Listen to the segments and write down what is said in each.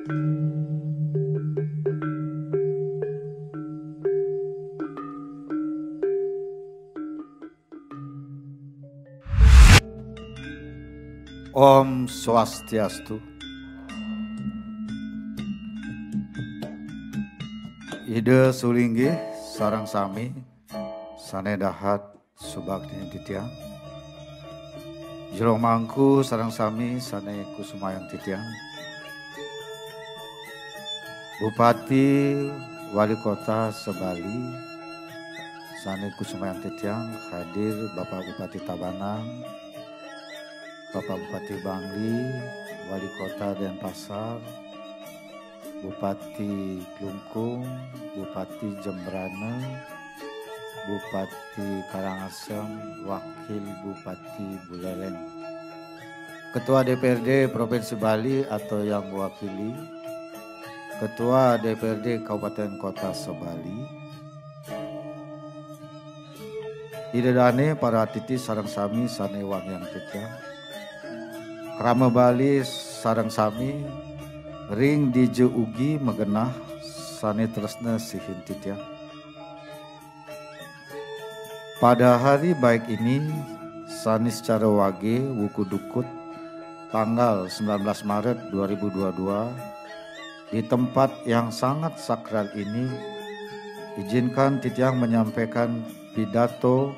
Om Swastiastu. Ide sulinggi sarang sami sanedahat subagni titiang. Jero mangku sarang sami sane kusumayang titiang. Bupati Wali Kota Sebali sane kusumayang titiang hadir Bapak Bupati Tabanan, Bapak Bupati Bangli, Wali Kota Denpasar, Bupati Klungkung, Bupati Jembrana, Bupati Karangasem, Wakil Bupati Buleleng, Ketua DPRD Provinsi Bali atau yang mewakili, Ketua DPRD Kabupaten Kota Sebali, Idedane para titi sarang sami sane wangyang titiang, Krama Bali sarang sami ring dije ugi megenah sane tresna sihin titiang. Pada hari baik ini sani secara wage wuku dukut tanggal 19 Maret 2022 di tempat yang sangat sakral ini izinkan titiang menyampaikan pidato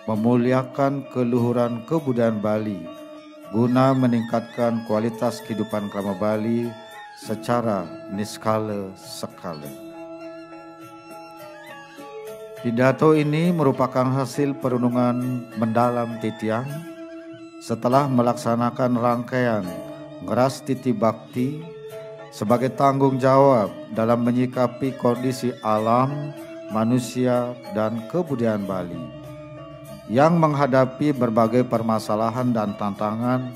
memuliakan keluhuran kebudayaan Bali guna meningkatkan kualitas kehidupan Krama Bali secara niskala skala. Pidato ini merupakan hasil perenungan mendalam titiang setelah melaksanakan rangkaian Ngeras Titi Bakti sebagai tanggung jawab dalam menyikapi kondisi alam, manusia, dan kebudayaan Bali yang menghadapi berbagai permasalahan dan tantangan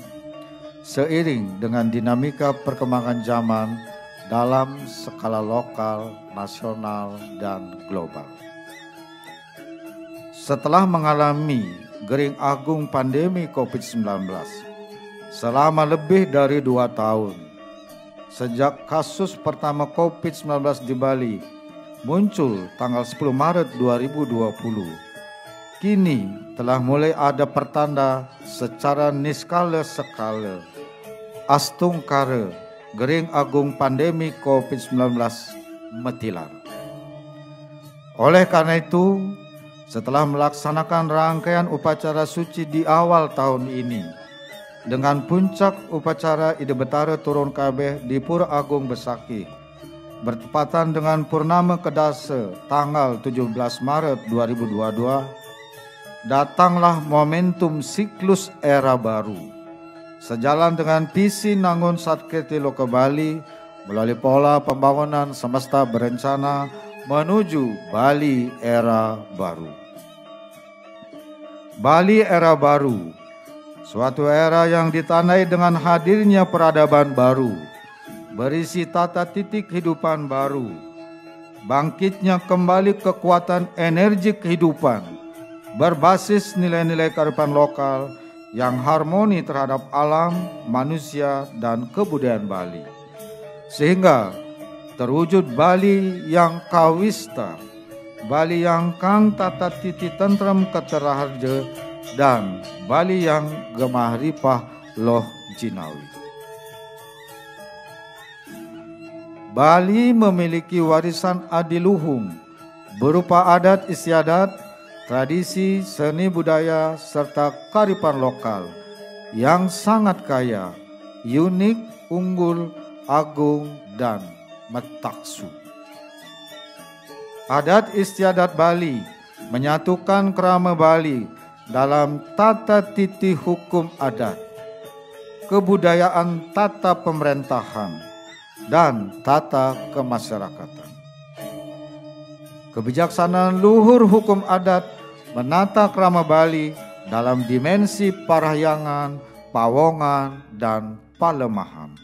seiring dengan dinamika perkembangan zaman dalam skala lokal, nasional, dan global. Setelah mengalami gering agung pandemi COVID-19 selama lebih dari 2 tahun, sejak kasus pertama COVID-19 di Bali muncul tanggal 10 Maret 2020, kini telah mulai ada pertanda secara niskala skala astungkara gering agung pandemi COVID-19 metilar. Oleh karena itu, setelah melaksanakan rangkaian upacara suci di awal tahun ini dengan puncak upacara Ide Betara Turun Kabeh di Pura Agung Besakih bertepatan dengan Purnama Kedasa tanggal 17 Maret 2022, datanglah momentum siklus era baru. Sejalan dengan visi Nangun Satkirti Loka Bali melalui pola pembangunan semesta berencana menuju Bali era baru. Bali era baru, suatu era yang ditandai dengan hadirnya peradaban baru, berisi tata titik kehidupan baru, bangkitnya kembali kekuatan energi kehidupan, berbasis nilai-nilai kearifan lokal yang harmoni terhadap alam, manusia, dan kebudayaan Bali. Sehingga terwujud Bali yang kawista, Bali yang kang tata titi tentrem keteraharja, dan Bali yang gemah ripah loh jinawi. Bali memiliki warisan adiluhung berupa adat istiadat, tradisi, seni budaya, serta kearifan lokal yang sangat kaya, unik, unggul, agung, dan metaksu. Adat istiadat Bali menyatukan Krama Bali dalam tata titi hukum adat, kebudayaan tata pemerintahan, dan tata kemasyarakatan. Kebijaksanaan luhur hukum adat menata Krama Bali dalam dimensi parahyangan, pawongan, dan palemahan.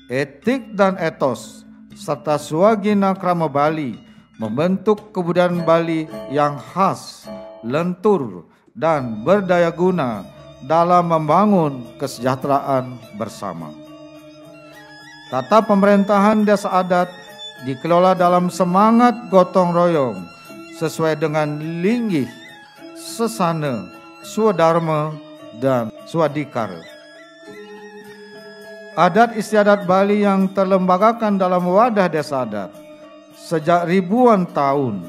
Etik dan etos serta swagina Krama Bali membentuk kebudayaan Bali yang khas, lentur, dan berdaya guna dalam membangun kesejahteraan bersama. Tata pemerintahan desa adat dikelola dalam semangat gotong royong sesuai dengan linggih, sesana, swadharma, dan swadikara. Adat istiadat Bali yang terlembagakan dalam wadah desa adat sejak ribuan tahun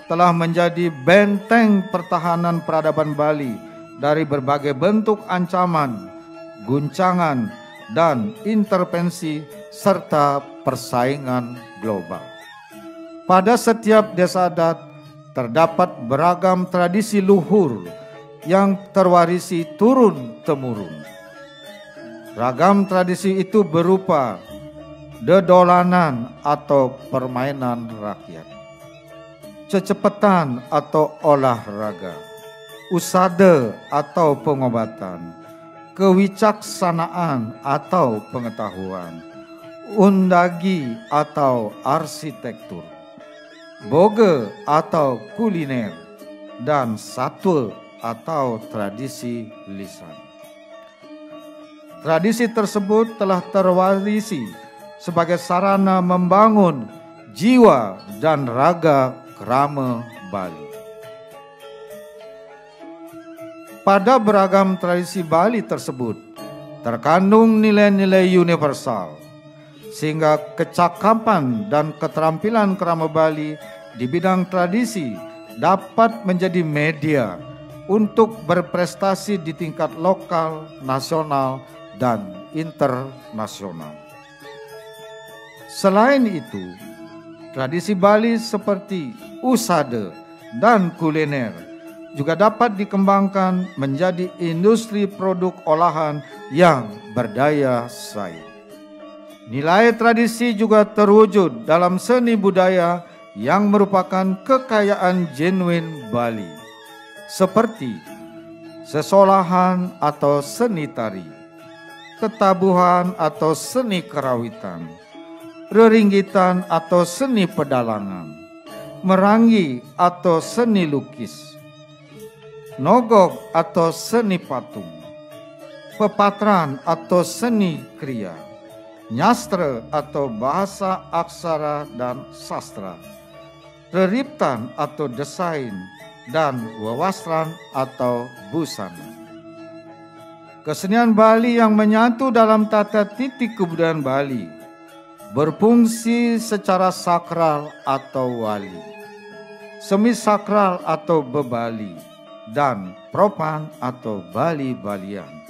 telah menjadi benteng pertahanan peradaban Bali dari berbagai bentuk ancaman, guncangan, dan intervensi serta persaingan global. Pada setiap desa adat terdapat beragam tradisi luhur yang terwarisi turun-temurun. Ragam tradisi itu berupa dedolanan atau permainan rakyat, cecepatan atau olahraga, usada atau pengobatan, kewicaksanaan atau pengetahuan, undagi atau arsitektur, boge atau kuliner, dan satwa atau tradisi lisan. Tradisi tersebut telah terwarisi sebagai sarana membangun jiwa dan raga krama Bali. Pada beragam tradisi Bali tersebut terkandung nilai-nilai universal, sehingga kecakapan dan keterampilan krama Bali di bidang tradisi dapat menjadi media untuk berprestasi di tingkat lokal, nasional, dan internasional. Selain itu, tradisi Bali seperti usada dan kuliner juga dapat dikembangkan menjadi industri produk olahan yang berdaya saing. Nilai tradisi juga terwujud dalam seni budaya yang merupakan kekayaan genuine Bali, seperti sesolahan atau seni tari, tetabuhan atau seni kerawitan, reringgitan atau seni pedalangan, merangi atau seni lukis, nogok atau seni patung, pepatran atau seni kriya, nyastra atau bahasa aksara dan sastra, reriptan atau desain, dan wewastran atau busana. Kesenian Bali yang menyatu dalam tata titik kebudayaan Bali berfungsi secara sakral atau wali, semi sakral atau bebali, dan profan atau bali-balian.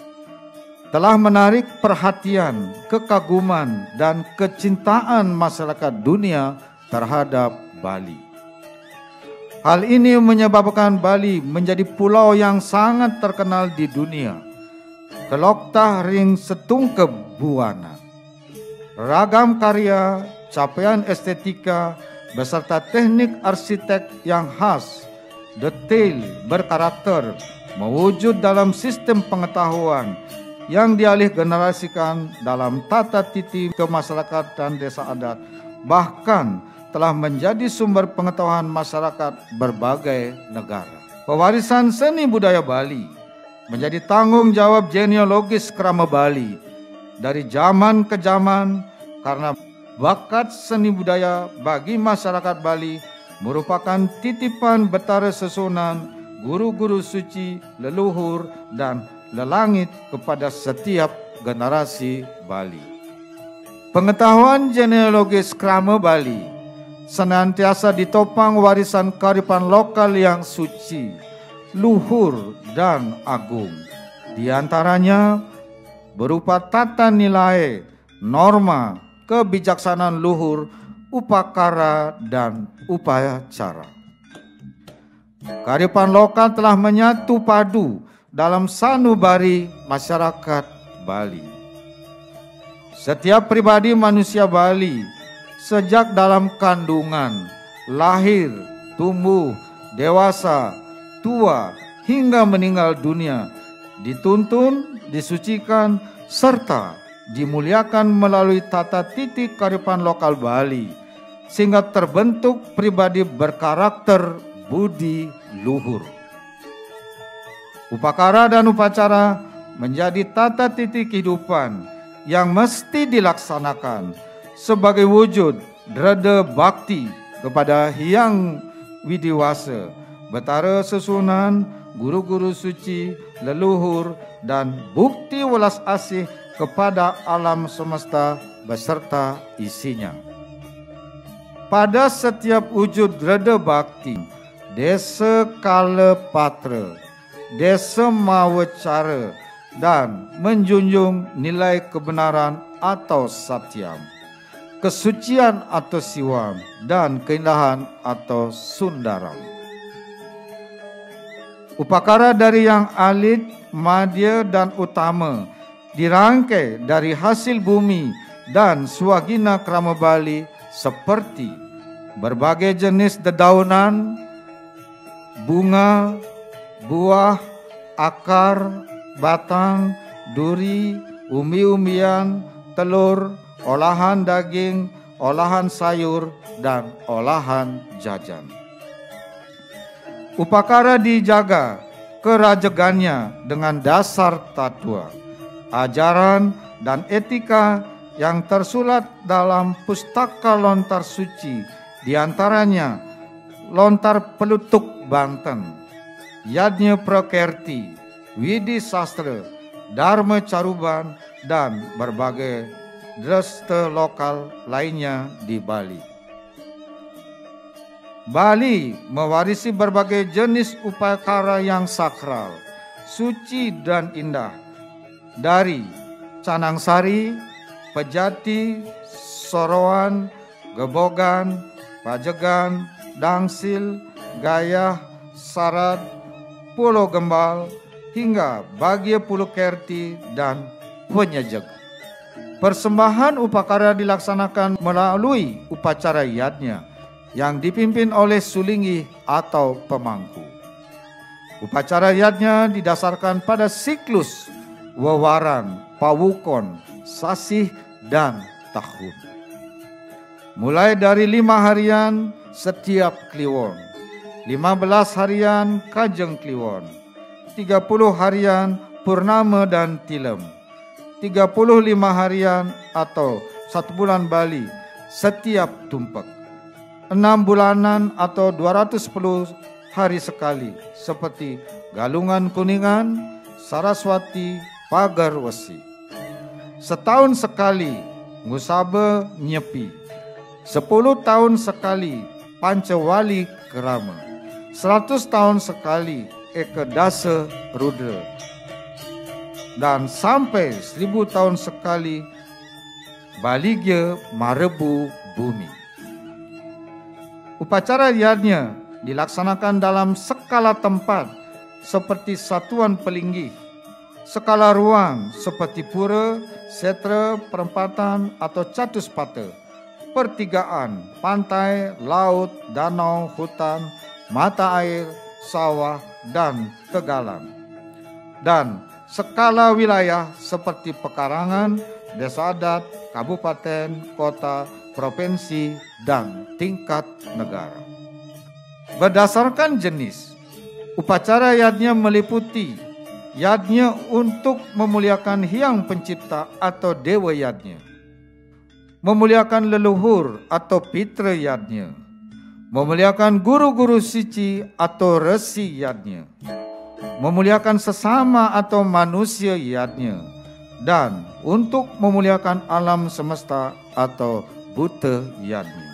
Telah menarik perhatian, kekaguman, dan kecintaan masyarakat dunia terhadap Bali. Hal ini menyebabkan Bali menjadi pulau yang sangat terkenal di dunia. Keloktah ring setungkep buana. Ragam karya, capaian estetika, beserta teknik arsitek yang khas, detail, berkarakter, mewujud dalam sistem pengetahuan yang dialih generasikan dalam tata titi kemasyarakatan desa adat, bahkan telah menjadi sumber pengetahuan masyarakat berbagai negara. Pewarisan seni budaya Bali menjadi tanggung jawab genealogis krama Bali dari zaman ke zaman, karena bakat seni budaya bagi masyarakat Bali merupakan titipan betara susunan guru-guru suci, leluhur, dan lelangit kepada setiap generasi Bali. Pengetahuan genealogis krama Bali senantiasa ditopang warisan kearifan lokal yang suci, luhur, dan agung. Di antaranya berupa tata nilai, norma, kebijaksanaan luhur, upakara, dan upacara. Kearifan lokal telah menyatu padu dalam sanubari masyarakat Bali. Setiap pribadi manusia Bali sejak dalam kandungan, lahir, tumbuh, dewasa, tua, hingga meninggal dunia dituntun, disucikan, serta dimuliakan melalui tata titik kearifan lokal Bali, sehingga terbentuk pribadi berkarakter budi luhur. Upakara dan upacara menjadi tata titik kehidupan yang mesti dilaksanakan sebagai wujud dreda bakti kepada Hyang Widiwasa, Betara Susunan, guru-guru suci, leluhur, dan bukti welas asih kepada alam semesta beserta isinya. Pada setiap wujud dreda bakti, desa kala patra, desa mawa cara, dan menjunjung nilai kebenaran atau satyam, kesucian atau siwam, dan keindahan atau sundaram. Upakara dari yang alit, madya, dan utama dirangkai dari hasil bumi dan swagina krama Bali seperti berbagai jenis dedaunan, bunga, buah, akar, batang, duri, umbi-umbian, telur, olahan daging, olahan sayur, dan olahan jajan. Upakara dijaga kerajagannya dengan dasar tatwa, ajaran, dan etika yang tersulat dalam pustaka lontar suci, diantaranya Lontar Pelutuk Banten, Yadnya Prakerti, Widi Sastra, Dharma Caruban, dan berbagai dresta lokal lainnya di Bali. Bali mewarisi berbagai jenis upakara yang sakral, suci, dan indah dari Canangsari, Pejati, Soroan, Gebogan, Pajegan, Dangsil, Gayah, Sarat, Pulau Gembal, hingga Bagya Pulau Kerti dan Penyejeg. Persembahan upakara dilaksanakan melalui upacara yadnya yang dipimpin oleh sulinggi atau pemangku. Upacara yadnya didasarkan pada siklus wewaran, pawukon, sasih, dan tahun. Mulai dari 5 harian setiap kliwon, 15 harian kajeng kliwon, 30 harian purnama dan tilem, 35 harian atau 1 bulan Bali setiap tumpek, 6 bulanan atau 210 hari sekali seperti Galungan Kuningan, Saraswati, Pagar Wesi. Setahun sekali Ngusaba Nyepi, 10 tahun sekali Pancawali Kerama, 100 tahun sekali Eka Dasa Rudra, dan sampai 1000 tahun sekali Baligya Marebu Bumi. Upacara yadnya dilaksanakan dalam skala tempat seperti satuan pelinggih, skala ruang seperti pura, setra, perempatan atau catuspata, pertigaan, pantai, laut, danau, hutan, mata air, sawah, dan tegalan. Dan skala wilayah seperti pekarangan, desa adat, kabupaten, kota, provinsi, dan tingkat negara. Berdasarkan jenis, upacara yadnya meliputi yadnya untuk memuliakan Hyang Pencipta atau Dewa Yadnya, memuliakan leluhur atau Pitra Yadnya, memuliakan guru-guru suci atau Resi Yadnya, memuliakan sesama atau manusia yadnya, dan untuk memuliakan alam semesta atau Buta yadnya.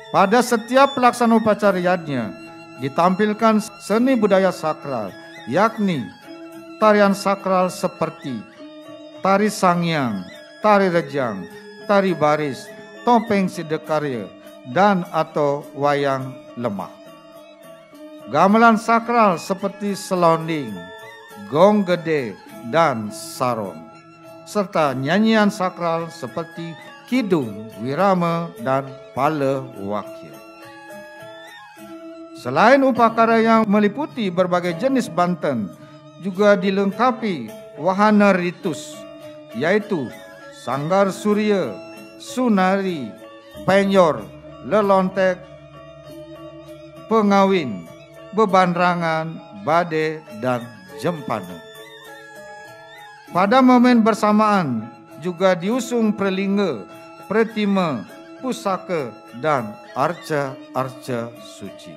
Pada setiap pelaksanaan upacara yadnya ditampilkan seni budaya sakral, yakni tarian sakral seperti tari sangyang, tari rejang, tari baris, topeng sidekarya, dan atau wayang lemah. Gamelan sakral seperti selonding, gong gede, dan sarong, serta nyanyian sakral seperti kidung, wirama, dan pala wakil. Selain upakara yang meliputi berbagai jenis banten, juga dilengkapi wahana ritus, yaitu sanggar surya, sunari, penyor, lelontek, pengawin, bebanrangan, bade, dan jempana. Pada momen bersamaan juga diusung prelingga, pretima, pusaka, dan arca-arca suci.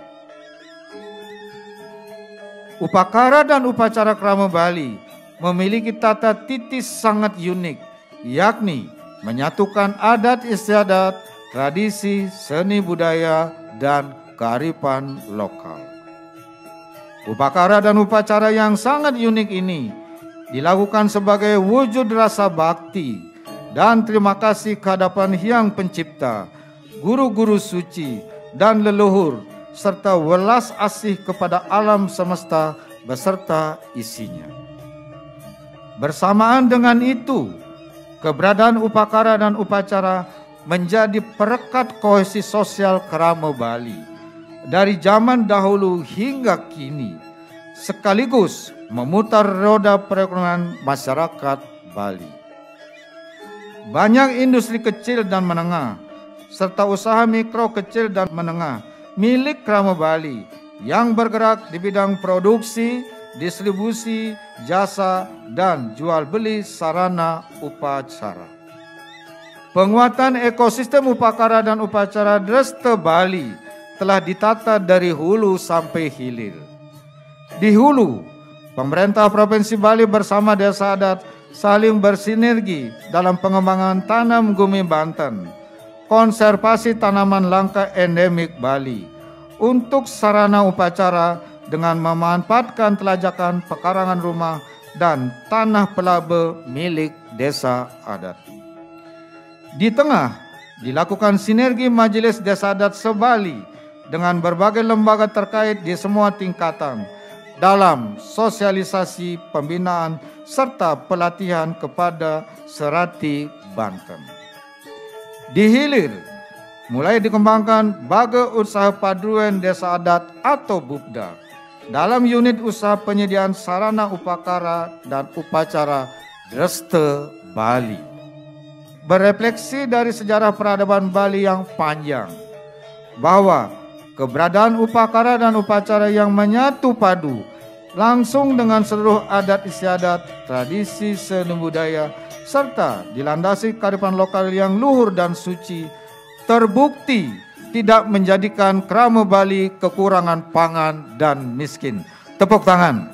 Upakara dan upacara krama Bali memiliki tata titi sangat unik, yakni menyatukan adat istiadat, tradisi, seni budaya, dan kearifan lokal. Upakara dan upacara yang sangat unik ini dilakukan sebagai wujud rasa bakti dan terima kasih kehadapan Hyang Pencipta, guru-guru suci, dan leluhur, serta welas asih kepada alam semesta beserta isinya. Bersamaan dengan itu, keberadaan upakara dan upacara menjadi perekat kohesi sosial krama Bali dari zaman dahulu hingga kini, sekaligus memutar roda perekonomian masyarakat Bali. Banyak industri kecil dan menengah serta usaha mikro kecil dan menengah milik krama Bali yang bergerak di bidang produksi, distribusi, jasa, dan jual beli sarana upacara. Penguatan ekosistem upakara dan upacara Dresta Bali telah ditata dari hulu sampai hilir. Di hulu, pemerintah Provinsi Bali bersama desa adat saling bersinergi dalam pengembangan tanam gumi Banten, konservasi tanaman langka endemik Bali, untuk sarana upacara dengan memanfaatkan telajakan pekarangan rumah dan tanah pelabe milik desa adat. Di tengah, dilakukan sinergi Majelis Desa Adat se-Bali dengan berbagai lembaga terkait di semua tingkatan dalam sosialisasi pembinaan serta pelatihan kepada Serati Banten. Di hilir, mulai dikembangkan Baga Usaha Paduan Desa Adat atau BUPDA dalam unit usaha penyediaan sarana upakara dan upacara Dresta Bali. Berefleksi dari sejarah peradaban Bali yang panjang, bahwa keberadaan upakara dan upacara yang menyatu padu langsung dengan seluruh adat istiadat, tradisi, seni budaya, serta dilandasi kearifan lokal yang luhur dan suci, terbukti tidak menjadikan krama Bali kekurangan pangan dan miskin. Tepuk tangan.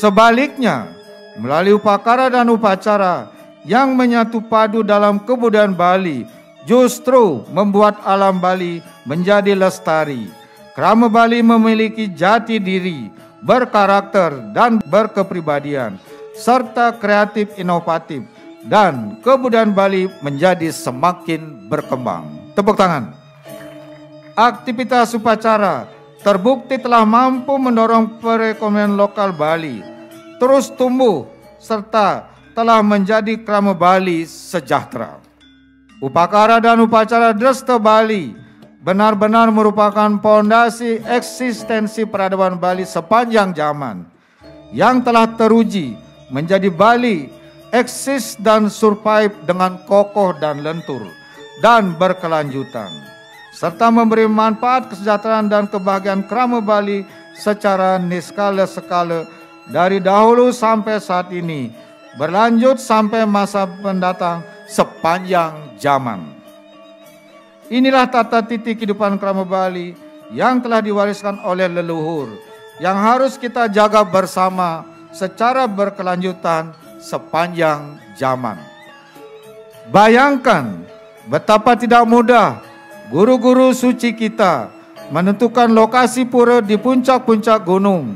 Sebaliknya, melalui upakara dan upacara yang menyatu padu dalam kebudayaan Bali, justru membuat alam Bali menjadi lestari. Krama Bali memiliki jati diri, berkarakter dan berkepribadian, serta kreatif inovatif, dan kebudayaan Bali menjadi semakin berkembang. Tepuk tangan. Aktivitas upacara terbukti telah mampu mendorong perekonomian lokal Bali terus tumbuh serta telah menjadi krama Bali sejahtera. Upakara dan upacara Dresta Bali benar-benar merupakan pondasi eksistensi peradaban Bali sepanjang zaman yang telah teruji menjadi Bali eksis dan survive dengan kokoh dan lentur dan berkelanjutan, serta memberi manfaat kesejahteraan dan kebahagiaan krama Bali secara niskala-skala dari dahulu sampai saat ini, berlanjut sampai masa mendatang sepanjang zaman. Inilah tata titik kehidupan krama Bali yang telah diwariskan oleh leluhur, yang harus kita jaga bersama secara berkelanjutan sepanjang zaman. Bayangkan betapa tidak mudah guru-guru suci kita menentukan lokasi pura di puncak-puncak gunung.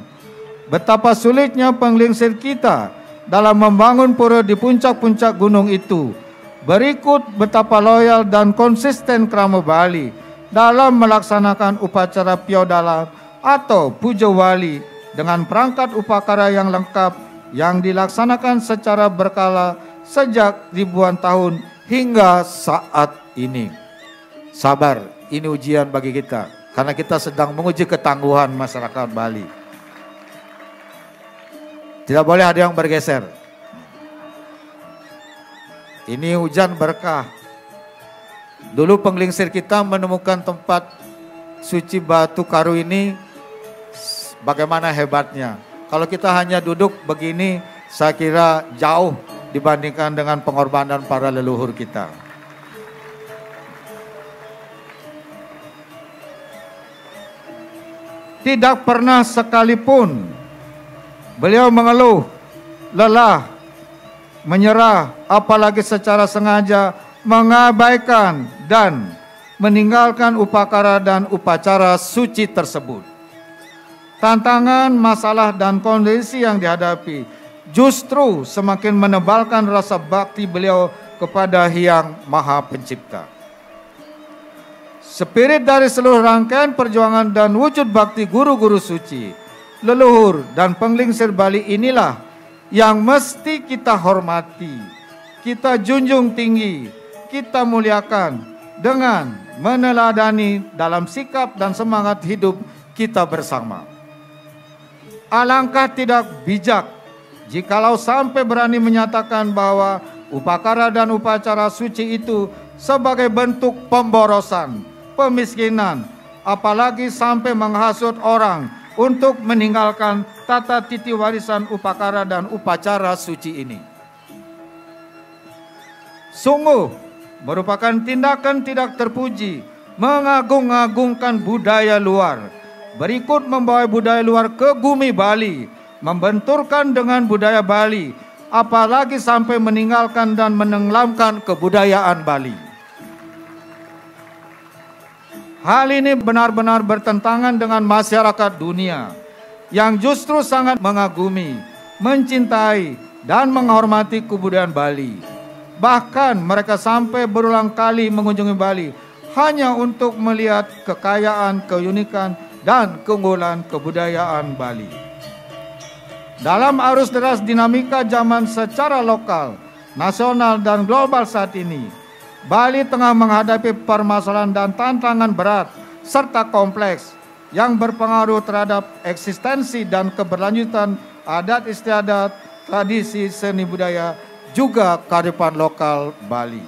Betapa sulitnya penglingsir kita dalam membangun pura di puncak-puncak gunung itu. Berikut betapa loyal dan konsisten krama Bali dalam melaksanakan upacara Piodala atau Puja Wali dengan perangkat upakara yang lengkap yang dilaksanakan secara berkala sejak ribuan tahun hingga saat ini. Sabar, ini ujian bagi kita karena kita sedang menguji ketangguhan masyarakat Bali. Tidak boleh ada yang bergeser. Ini hujan berkah. Dulu penglingsir kita menemukan tempat suci batu karu ini bagaimana hebatnya. Kalau kita hanya duduk begini, saya kira jauh dibandingkan dengan pengorbanan para leluhur kita. Tidak pernah sekalipun beliau mengeluh, lelah, menyerah, apalagi secara sengaja mengabaikan dan meninggalkan upacara dan upacara suci tersebut. Tantangan, masalah, dan kondisi yang dihadapi justru semakin menebalkan rasa bakti beliau kepada Hyang Maha Pencipta. Spirit dari seluruh rangkaian perjuangan dan wujud bakti guru-guru suci, leluhur, dan penglingsir Bali inilah yang mesti kita hormati, kita junjung tinggi, kita muliakan dengan meneladani dalam sikap dan semangat hidup kita bersama. Alangkah tidak bijak jikalau sampai berani menyatakan bahwa upacara dan upacara suci itu sebagai bentuk pemborosan, pemiskinan, apalagi sampai menghasut orang untuk meninggalkan tata titi warisan upacara dan upacara suci ini. Sungguh merupakan tindakan tidak terpuji, mengagung-agungkan budaya luar, berikut membawa budaya luar ke bumi Bali, membenturkan dengan budaya Bali, apalagi sampai meninggalkan dan menenggelamkan kebudayaan Bali. Hal ini benar-benar bertentangan dengan masyarakat dunia yang justru sangat mengagumi, mencintai, dan menghormati kebudayaan Bali. Bahkan mereka sampai berulang kali mengunjungi Bali hanya untuk melihat kekayaan, keunikan, dan keunggulan kebudayaan Bali. Dalam arus deras dinamika zaman secara lokal, nasional, dan global saat ini, Bali tengah menghadapi permasalahan dan tantangan berat serta kompleks yang berpengaruh terhadap eksistensi dan keberlanjutan adat istiadat, tradisi, seni budaya, juga kearifan lokal Bali.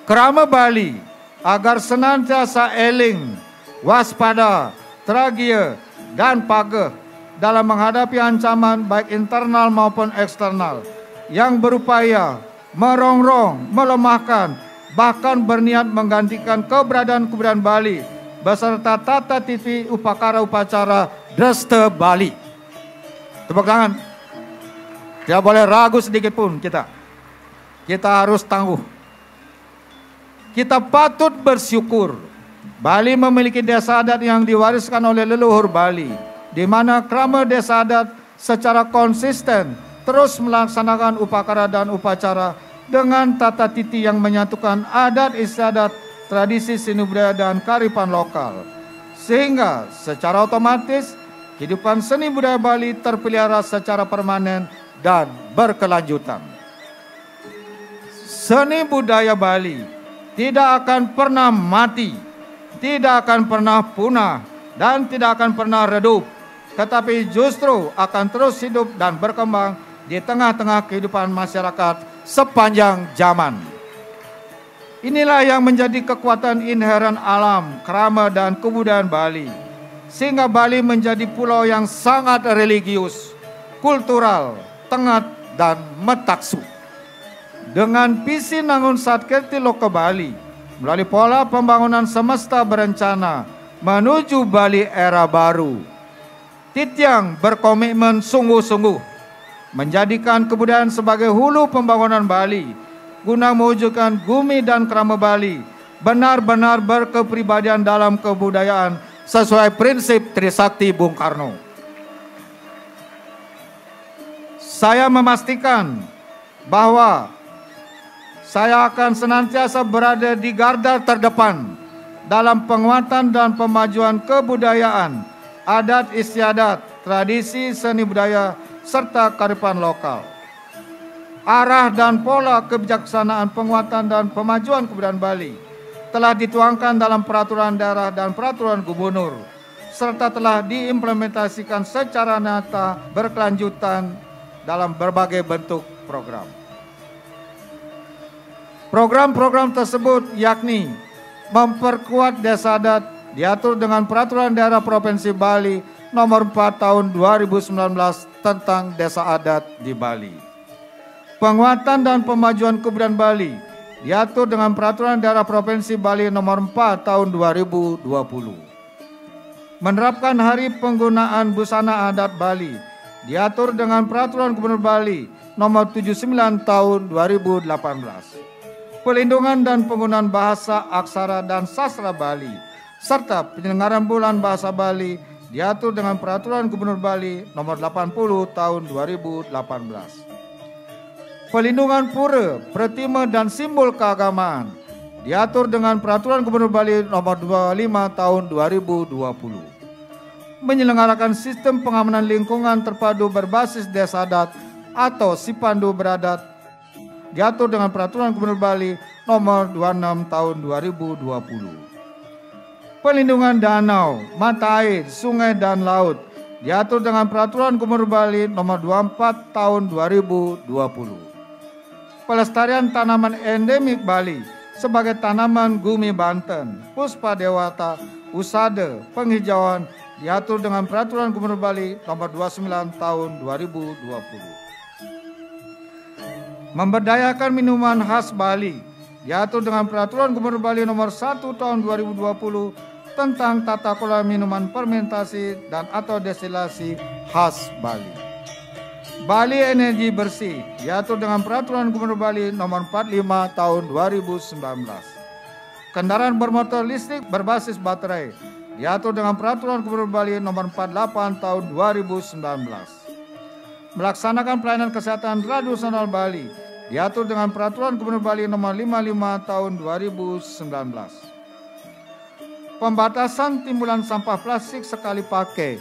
Kerama Bali agar senantiasa eling, waspada, tragia, dan pageh dalam menghadapi ancaman baik internal maupun eksternal yang berupaya merongrong, melemahkan, bahkan berniat menggantikan keberadaan kebudayaan Bali beserta tata titi upacara upacara Dresta Bali. Tepuk tangan. Tidak boleh ragu sedikit pun kita. Kita harus tangguh. Kita patut bersyukur Bali memiliki desa adat yang diwariskan oleh leluhur Bali, di mana krama desa adat secara konsisten terus melaksanakan upacara dan upacara dengan tata titi yang menyatukan adat istiadat, tradisi seni budaya, dan kearifan lokal. Sehingga secara otomatis kehidupan seni budaya Bali terpelihara secara permanen dan berkelanjutan. Seni budaya Bali tidak akan pernah mati, tidak akan pernah punah, dan tidak akan pernah redup, tetapi justru akan terus hidup dan berkembang di tengah-tengah kehidupan masyarakat sepanjang zaman. Inilah yang menjadi kekuatan inheren alam, krama, dan kebudayaan Bali, sehingga Bali menjadi pulau yang sangat religius, kultural, tengah, dan metaksu. Dengan visi Nangun Satkirti Loka Bali, melalui pola pembangunan semesta berencana menuju Bali era baru, Titiang berkomitmen sungguh-sungguh menjadikan kebudayaan sebagai hulu pembangunan Bali guna mewujudkan Gumi dan Krama Bali benar-benar berkepribadian dalam kebudayaan sesuai prinsip Trisakti Bung Karno. Saya memastikan bahwa saya akan senantiasa berada di garda terdepan dalam penguatan dan pemajuan kebudayaan, adat istiadat, tradisi seni budaya, serta kearifan lokal. Arah dan pola kebijaksanaan penguatan dan pemajuan kebudayaan Bali telah dituangkan dalam peraturan daerah dan peraturan gubernur, serta telah diimplementasikan secara nyata berkelanjutan dalam berbagai bentuk program. Program-program tersebut yakni memperkuat desa adat diatur dengan peraturan daerah Provinsi Bali nomor 4 tahun 2019 tentang desa adat di Bali. Penguatan dan pemajuan kebudayaan Bali diatur dengan Peraturan Daerah Provinsi Bali nomor 4 tahun 2020. Menerapkan Hari Penggunaan Busana Adat Bali diatur dengan Peraturan Gubernur Bali nomor 79 tahun 2018. Pelindungan dan penggunaan bahasa, aksara, dan sastra Bali, serta penyelenggaraan Bulan Bahasa Bali diatur dengan Peraturan Gubernur Bali nomor 80 tahun 2018. Pelindungan pura, pratima, dan simbol keagamaan diatur dengan Peraturan Gubernur Bali nomor 25 tahun 2020. Menyelenggarakan sistem pengamanan lingkungan terpadu berbasis desa adat atau Sipandu Beradat diatur dengan Peraturan Gubernur Bali nomor 26 tahun 2020. Pelindungan danau, mata air, sungai, dan laut diatur dengan Peraturan Gubernur Bali nomor 24 tahun 2020. Pelestarian tanaman endemik Bali sebagai tanaman gumi Banten, puspa dewata, usada, penghijauan diatur dengan Peraturan Gubernur Bali nomor 29 tahun 2020. Memberdayakan minuman khas Bali diatur dengan Peraturan Gubernur Bali nomor 1 tahun 2020 tentang tata kelola minuman fermentasi dan atau destilasi khas Bali. Bali Energi Bersih diatur dengan Peraturan Gubernur Bali nomor 45 tahun 2019. Kendaraan bermotor listrik berbasis baterai diatur dengan Peraturan Gubernur Bali nomor 48 tahun 2019. Melaksanakan pelayanan kesehatan tradisional Bali diatur dengan Peraturan Gubernur Bali nomor 55 tahun 2019. Pembatasan timbulan sampah plastik sekali pakai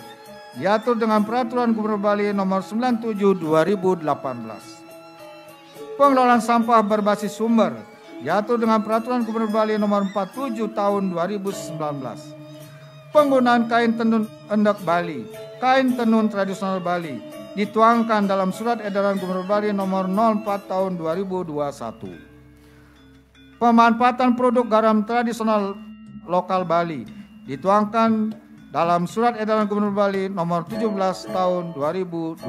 diatur dengan Peraturan Gubernur Bali nomor 97 2018. Pengelolaan sampah berbasis sumber diatur dengan Peraturan Gubernur Bali nomor 47 tahun 2019. Penggunaan kain tenun endek Bali, kain tenun tradisional Bali dituangkan dalam Surat Edaran Gubernur Bali nomor 04 tahun 2021. Pemanfaatan produk garam tradisional lokal Bali dituangkan dalam Surat Edaran Gubernur Bali nomor 17 tahun 2021.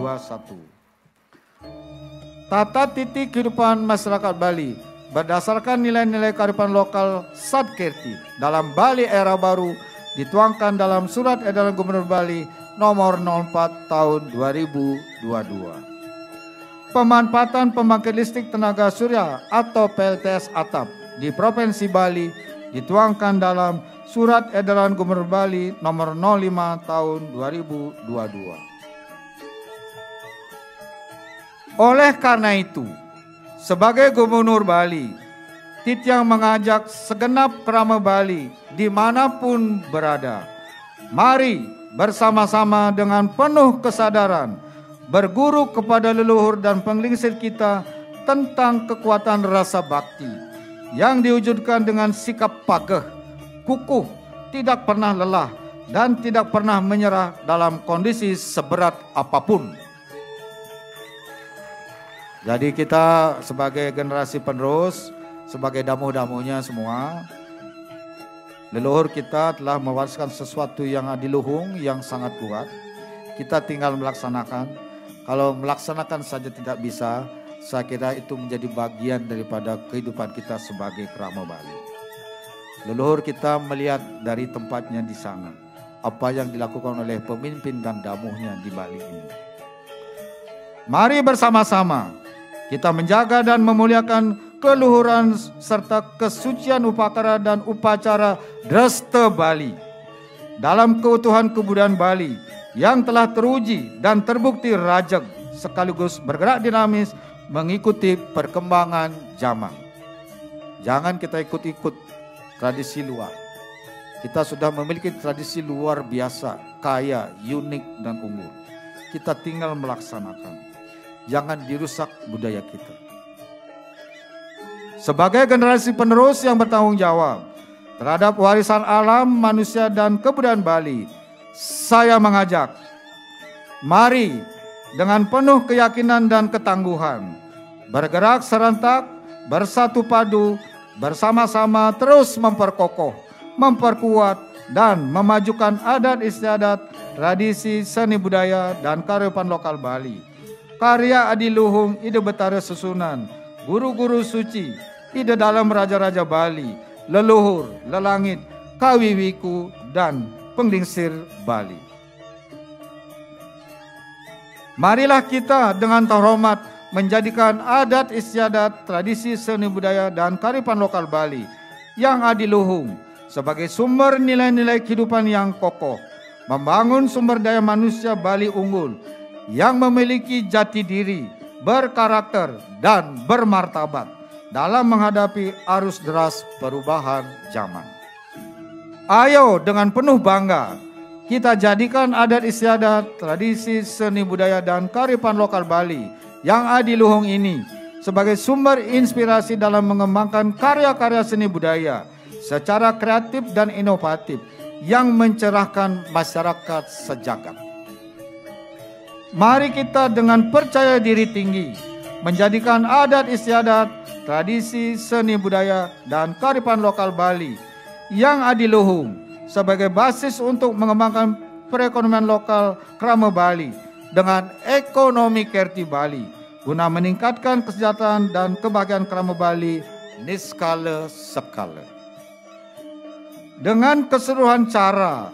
Tata titik kehidupan masyarakat Bali berdasarkan nilai-nilai kearifan lokal Sadkirti dalam Bali era baru dituangkan dalam Surat Edaran Gubernur Bali nomor 04 tahun 2022. Pemanfaatan pembangkit listrik tenaga surya atau PLTS atap di Provinsi Bali dituangkan dalam Surat Edaran Gubernur Bali nomor 05 tahun 2022. Oleh karena itu, sebagai Gubernur Bali, Titiang mengajak segenap kerama Bali dimanapun berada, mari bersama-sama dengan penuh kesadaran berguru kepada leluhur dan penglingsir kita tentang kekuatan rasa bakti yang diwujudkan dengan sikap pageh, kukuh, tidak pernah lelah, dan tidak pernah menyerah dalam kondisi seberat apapun. Jadi kita sebagai generasi penerus, sebagai damu-damunya semua, leluhur kita telah mewariskan sesuatu yang adiluhung, yang sangat kuat. Kita tinggal melaksanakan. Kalau melaksanakan saja tidak bisa, saya kira itu menjadi bagian daripada kehidupan kita sebagai kerama Bali. Leluhur kita melihat dari tempatnya di sana, apa yang dilakukan oleh pemimpin dan damuhnya di Bali ini. Mari bersama-sama kita menjaga dan memuliakan keluhuran serta kesucian upacara dan upacara Dresta Bali dalam keutuhan kebudayaan Bali yang telah teruji dan terbukti rajeg sekaligus bergerak dinamis mengikuti perkembangan zaman. Jangan kita ikut-ikut tradisi luar. Kita sudah memiliki tradisi luar biasa, kaya, unik, dan unggul. Kita tinggal melaksanakan. Jangan dirusak budaya kita. Sebagai generasi penerus yang bertanggung jawab terhadap warisan alam, manusia, dan kebudayaan Bali, saya mengajak, mari dengan penuh keyakinan dan ketangguhan, bergerak serentak, bersatu padu, bersama-sama terus memperkokoh, memperkuat, dan memajukan adat istiadat tradisi seni budaya dan kearifan lokal Bali. Karya adiluhung ide betara susunan, guru-guru suci, ide dalam raja-raja Bali, leluhur, lelangit, kawiwiku, dan penglingsir Bali. Marilah kita dengan terhormat menjadikan adat istiadat, tradisi seni budaya dan kearifan lokal Bali yang adiluhung sebagai sumber nilai-nilai kehidupan yang kokoh, membangun sumber daya manusia Bali unggul yang memiliki jati diri, berkarakter, dan bermartabat dalam menghadapi arus deras perubahan zaman. Ayo dengan penuh bangga kita jadikan adat istiadat, tradisi seni budaya dan kearifan lokal Bali yang adiluhung ini sebagai sumber inspirasi dalam mengembangkan karya-karya seni budaya secara kreatif dan inovatif yang mencerahkan masyarakat sejagat. Mari kita dengan percaya diri tinggi menjadikan adat istiadat, tradisi seni budaya dan kearifan lokal Bali yang adiluhung sebagai basis untuk mengembangkan perekonomian lokal Krama Bali dengan ekonomi Kerti Bali guna meningkatkan kesejahteraan dan kebahagiaan Krama Bali niskala sekala. Dengan keseluruhan cara,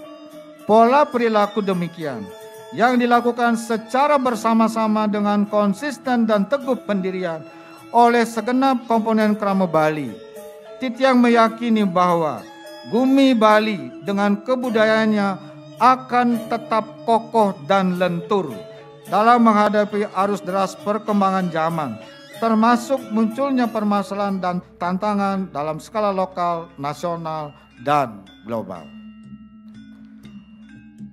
pola perilaku demikian yang dilakukan secara bersama-sama dengan konsisten dan teguh pendirian oleh segenap komponen Krama Bali, Titiang meyakini bahwa bumi Bali dengan kebudayaannya akan tetap kokoh dan lentur dalam menghadapi arus deras perkembangan zaman, termasuk munculnya permasalahan dan tantangan dalam skala lokal, nasional, dan global.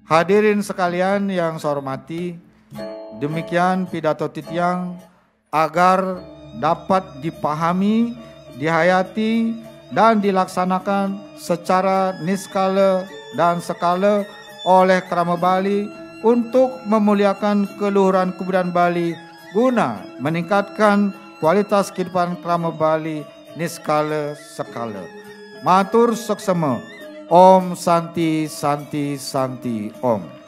Hadirin sekalian yang saya hormati, demikian pidato Titiang agar dapat dipahami, dihayati, dan dilaksanakan secara niskala dan skala oleh Krama Bali untuk memuliakan keluhuran kebudayaan Bali guna meningkatkan kualitas kehidupan Krama Bali niskala skala. Matur suksema. Om Santi Santi Santi Om.